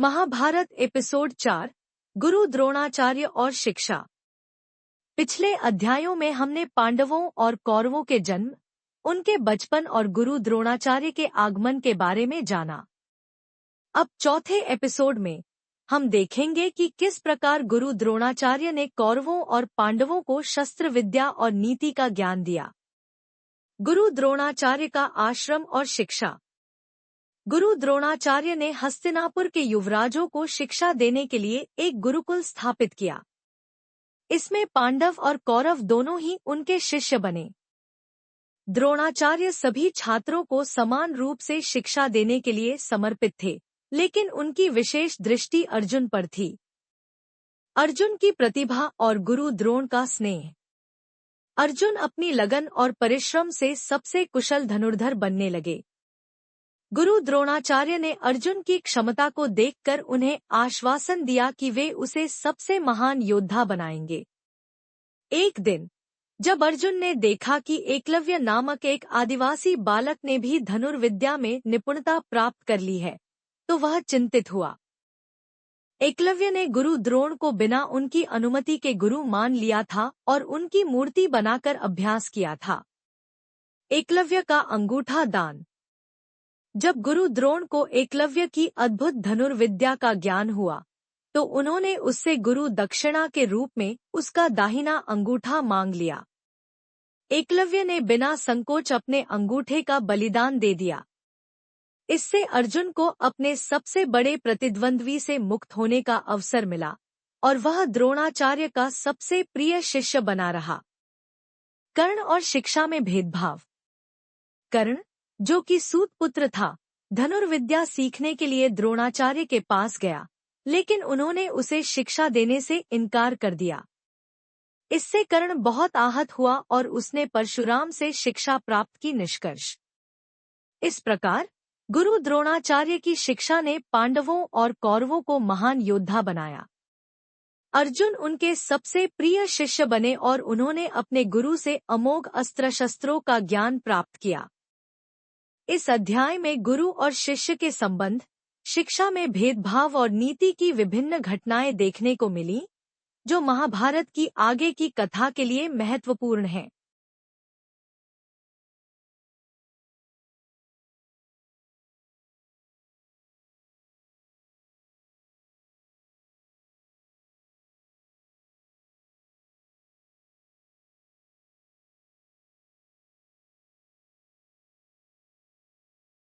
Mahabharat episode 4 गुरु द्रोणाचार्य और शिक्षा। पिछले अध्यायों में हमने पांडवों और कौरवों के जन्म, उनके बचपन और गुरु द्रोणाचार्य के आगमन के बारे में जाना। अब चौथे एपिसोड में हम देखेंगे कि किस प्रकार गुरु द्रोणाचार्य ने कौरवों और पांडवों को शस्त्र विद्या और नीति का ज्ञान दिया। गुरु द्रोणाचार्य का आश्रम और शिक्षा। गुरु द्रोणाचार्य ने हस्तिनापुर के युवराजों को शिक्षा देने के लिए एक गुरुकुल स्थापित किया। इसमें पांडव और कौरव दोनों ही उनके शिष्य बने। द्रोणाचार्य सभी छात्रों को समान रूप से शिक्षा देने के लिए समर्पित थे, लेकिन उनकी विशेष दृष्टि अर्जुन पर थी। अर्जुन की प्रतिभा और गुरु द्रोण का स्नेह। अर्जुन अपनी लगन और परिश्रम से सबसे कुशल धनुर्धर बनने लगे। गुरु द्रोणाचार्य ने अर्जुन की क्षमता को देखकर उन्हें आश्वासन दिया कि वे उसे सबसे महान योद्धा बनाएंगे। एक दिन जब अर्जुन ने देखा कि एकलव्य नामक एक आदिवासी बालक ने भी धनुर्विद्या में निपुणता प्राप्त कर ली है, तो वह चिंतित हुआ। एकलव्य ने गुरु द्रोण को बिना उनकी अनुमति के गुरु मान लिया था और उनकी मूर्ति बनाकर अभ्यास किया था। एकलव्य का अंगूठा दान। जब गुरु द्रोण को एकलव्य की अद्भुत धनुर्विद्या का ज्ञान हुआ, तो उन्होंने उससे गुरु दक्षिणा के रूप में उसका दाहिना अंगूठा मांग लिया। एकलव्य ने बिना संकोच अपने अंगूठे का बलिदान दे दिया। इससे अर्जुन को अपने सबसे बड़े प्रतिद्वंद्वी से मुक्त होने का अवसर मिला और वह द्रोणाचार्य का सबसे प्रिय शिष्य बना रहा। कर्ण और शिक्षा में भेदभाव। कर्ण, जो कि सूत पुत्र था, धनुर्विद्या सीखने के लिए द्रोणाचार्य के पास गया, लेकिन उन्होंने उसे शिक्षा देने से इनकार कर दिया। इससे कर्ण बहुत आहत हुआ और उसने परशुराम से शिक्षा प्राप्त की। निष्कर्ष। इस प्रकार गुरु द्रोणाचार्य की शिक्षा ने पांडवों और कौरवों को महान योद्धा बनाया। अर्जुन उनके सबसे प्रिय शिष्य बने और उन्होंने अपने गुरु से अमोघ अस्त्र शस्त्रों का ज्ञान प्राप्त किया। इस अध्याय में गुरु और शिष्य के संबंध, शिक्षा में भेदभाव और नीति की विभिन्न घटनाएं देखने को मिली, जो महाभारत की आगे की कथा के लिए महत्वपूर्ण है।